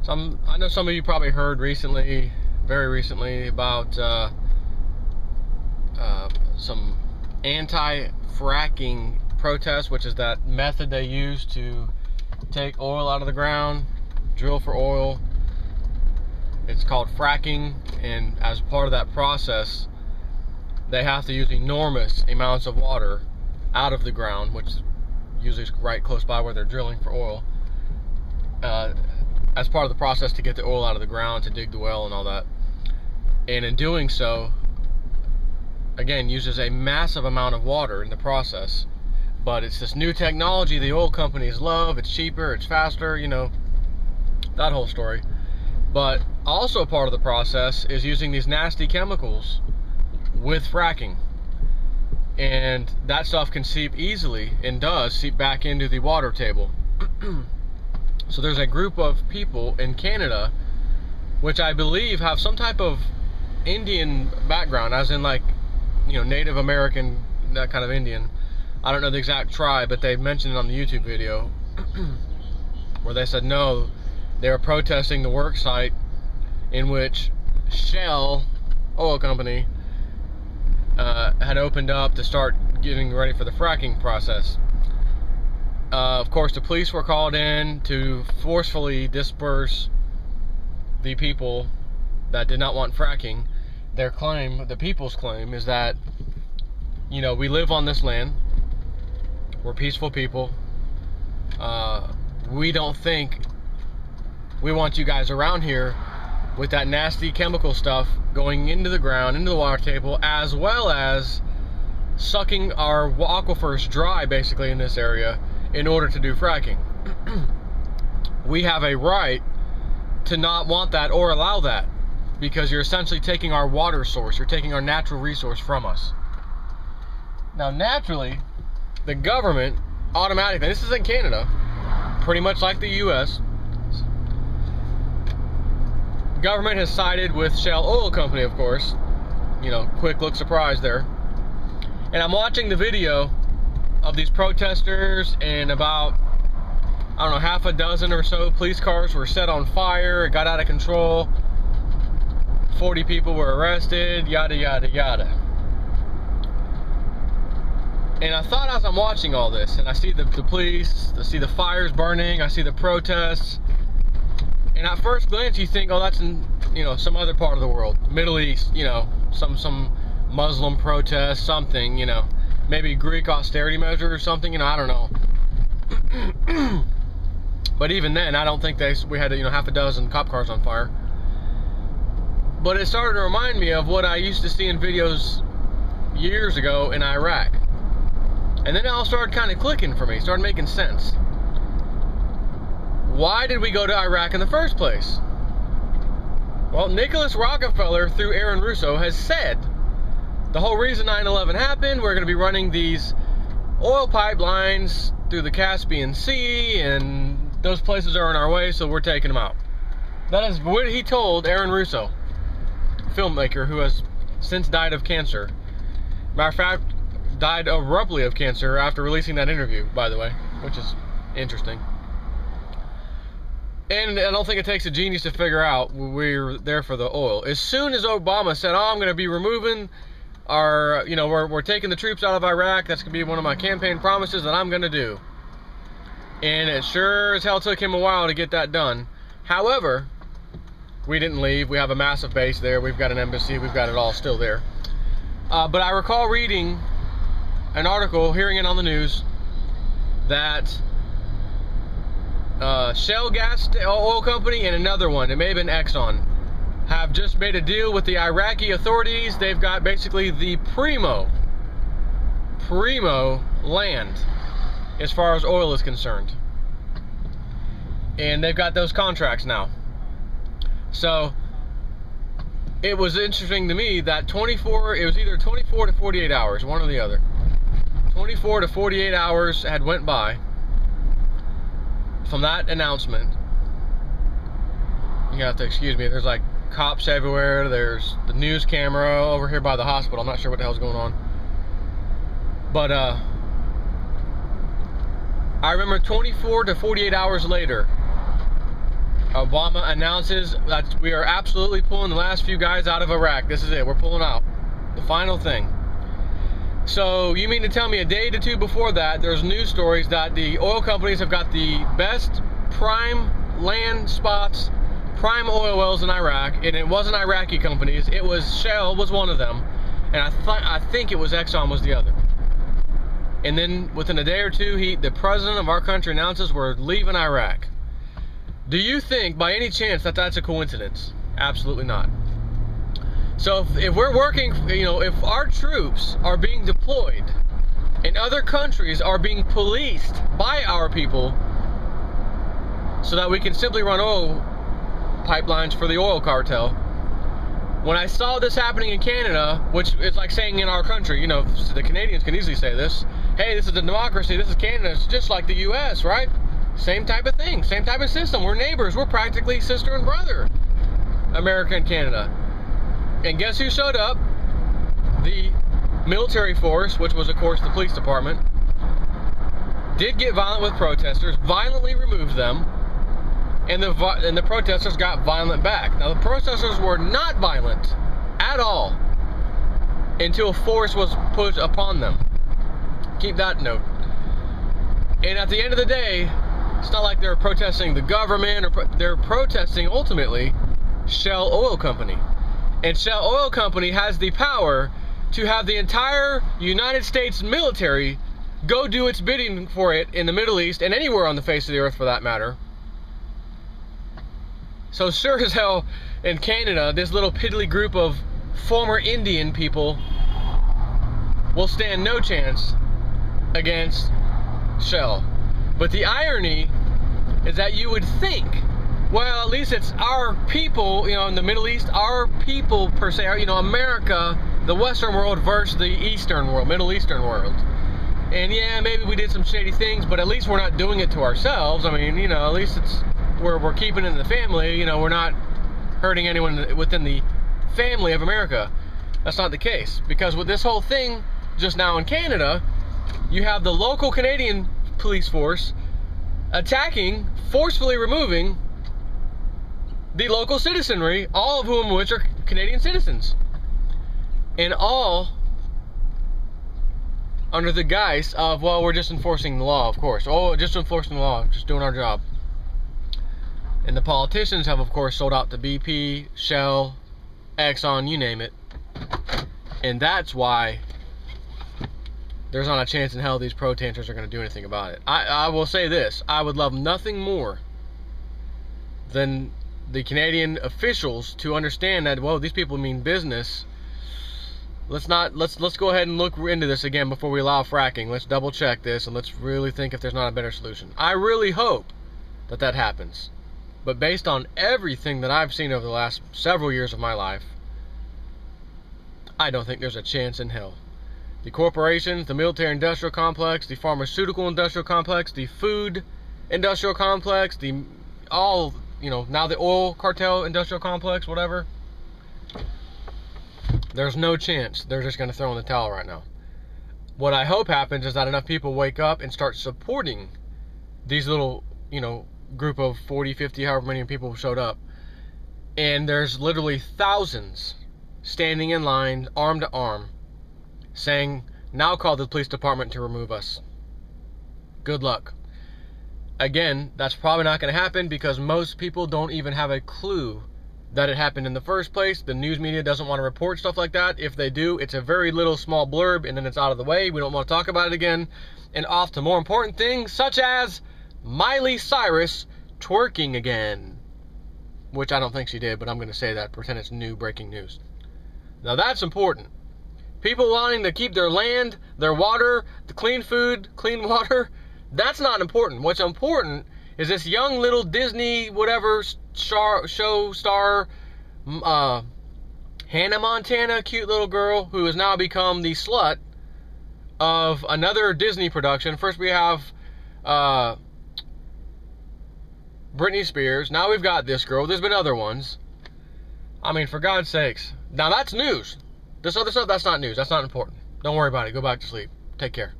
I know some of you probably heard recently, very recently, about some anti-fracking protests, which is that method they use to take oil out of the ground, drill for oil. It's called fracking, and as part of that process, they have to use enormous amounts of water out of the ground, which usually is right close by where they're drilling for oil, as part of the process to get the oil out of the ground, to dig the well and all that. And in doing so, again, uses a massive amount of water in the process. But it's this new technology the oil companies love. It's cheaper, it's faster, you know, that whole story. But also part of the process is using these nasty chemicals with fracking. And that stuff can seep easily, and does seep back into the water table. So there's a group of people in Canada, which I believe have some type of Indian background, as in, like, you know, Native American, that kind of Indian. I don't know the exact tribe, but they mentioned it on the YouTube video where they said no, they were protesting the work site in which Shell Oil Company had opened up to start getting ready for the fracking process. Of course, the police were called in to forcefully disperse the people that did not want fracking. Their claim, the people's claim, is that, you know, we live on this land, we're peaceful people, we don't think we want you guys around here with that nasty chemical stuff going into the ground, into the water table, as well as sucking our aquifers dry, basically, in this area, in order to do fracking. We have a right to not want that or allow that, because you're essentially taking our water source, you're taking our natural resource from us. Now, naturally, the government automatically, this is in Canada, pretty much like the US, government has sided with Shell Oil Company, of course. You know, quick look surprise there. And I'm watching the video of these protesters, and about, I don't know, half a dozen or so police cars were set on fire. It got out of control. 40 people were arrested, yada, yada, yada. And I thought, as I'm watching all this, and I see the police, I see the fires burning, I see the protests, and at first glance you think, oh, that's in, you know, some other part of the world, Middle East, you know, some Muslim protest, something, you know, maybe Greek austerity measure or something, you know, I don't know. But even then, I don't think we had, you know, half a dozen cop cars on fire. But it started to remind me of what I used to see in videos years ago in Iraq. And then it all started kind of clicking for me, started making sense. Why did we go to Iraq in the first place? Well, Nicholas Rockefeller, through Aaron Russo, has said the whole reason 9/11 happened, we're going to be running these oil pipelines through the Caspian Sea, and those places are in our way, so we're taking them out. That is what he told Aaron Russo, filmmaker who has since died of cancer. Matter of fact, died abruptly of cancer after releasing that interview, by the way, which is interesting. And I don't think it takes a genius to figure out we're there for the oil. As soon as Obama said, oh, I'm going to be removing our, you know, we're taking the troops out of Iraq, that's going to be one of my campaign promises that I'm going to do. And it sure as hell took him a while to get that done. However, we didn't leave. We have a massive base there. We've got an embassy. We've got it all still there. But I recall reading an article, hearing it on the news, that Shell Gas Oil Company and another one, it may have been Exxon, have just made a deal with the Iraqi authorities. They've got basically the primo land as far as oil is concerned. And they've got those contracts now. So it was interesting to me that it was either 24 to 48 hours, one or the other. 24 to 48 hours had went by from that announcement. You have to excuse me, there's like cops everywhere, there's the news camera over here by the hospital. I'm not sure what the hell's going on. But I remember 24 to 48 hours later, Obama announces that we are absolutely pulling the last few guys out of Iraq. This is it. We're pulling out. The final thing. So you mean to tell me a day to two before that, there's news stories that the oil companies have got the best prime land spots, prime oil wells in Iraq, and it wasn't Iraqi companies. It was Shell was one of them, and I think it was Exxon was the other. And then within a day or two, the president of our country announces we're leaving Iraq. Do you think, by any chance, that that's a coincidence? Absolutely not. So if we're working, if our troops are being deployed and other countries are being policed by our people so that we can simply run oil pipelines for the oil cartel. When I saw this happening in Canada, which is like saying in our country, the Canadians can easily say this, hey, this is a democracy, this is Canada, it's just like the US, right? Same type of thing, same type of system. We're neighbors. We're practically sister and brother, America and Canada. And guess who showed up? The military force, which was, of course, the police department, did get violent with protesters, violently removed them, and the protesters got violent back. Now, the protesters were not violent at all until force was put upon them. Keep that note. And at the end of the day, it's not like they're protesting the government, or they're protesting, ultimately, Shell Oil Company. And Shell Oil Company has the power to have the entire United States military go do its bidding for it in the Middle East, and anywhere on the face of the earth for that matter. So sure as hell, in Canada, this little piddly group of former Indian people will stand no chance against Shell. But the irony is that you would think, well, at least it's our people, in the Middle East, our people per se, America, the Western world versus the Eastern world, Middle Eastern world. And yeah, maybe we did some shady things, but at least we're not doing it to ourselves. I mean, at least it's we're keeping it in the family. We're not hurting anyone within the family of America. That's not the case, because with this whole thing just now in Canada, you have the local Canadian police force attacking, forcefully removing the local citizenry, all of whom which are Canadian citizens, and all under the guise of, well, we're just enforcing the law, of course. Oh, just enforcing the law, just doing our job. And the politicians have, of course, sold out to BP, Shell, Exxon, you name it. And that's why there's not a chance in hell these protesters are going to do anything about it. I will say this. I would love nothing more than the Canadian officials to understand that, well, these people mean business. Let's go ahead and look into this again before we allow fracking. Let's double check this, and let's really think if there's not a better solution. I really hope that happens. But based on everything that I've seen over the last several years of my life, I don't think there's a chance in hell. The corporations, the military industrial complex, the pharmaceutical industrial complex, the food industrial complex, now the oil cartel industrial complex, whatever. There's no chance they're just going to throw in the towel right now. What I hope happens is that enough people wake up and start supporting these little, group of 40, 50, however many people showed up. And there's literally thousands standing in line, arm to arm, saying, now call the police department to remove us. Good luck. Again, that's probably not going to happen because most people don't even have a clue that it happened in the first place. The news media doesn't want to report stuff like that. If they do, it's a very little small blurb and then it's out of the way. We don't want to talk about it again. And off to more important things, such as Miley Cyrus twerking again. Which I don't think she did, but I'm going to say that. Pretend it's new breaking news. Now that's important. People wanting to keep their land, their water, the clean food, clean water, that's not important. What's important is this young little Disney whatever show star, Hannah Montana, cute little girl who has now become the slut of another Disney production. First we have Britney Spears. Now we've got this girl. There's been other ones. I mean, for God's sakes. Now that's news. This other stuff, that's not news. That's not important. Don't worry about it. Go back to sleep. Take care.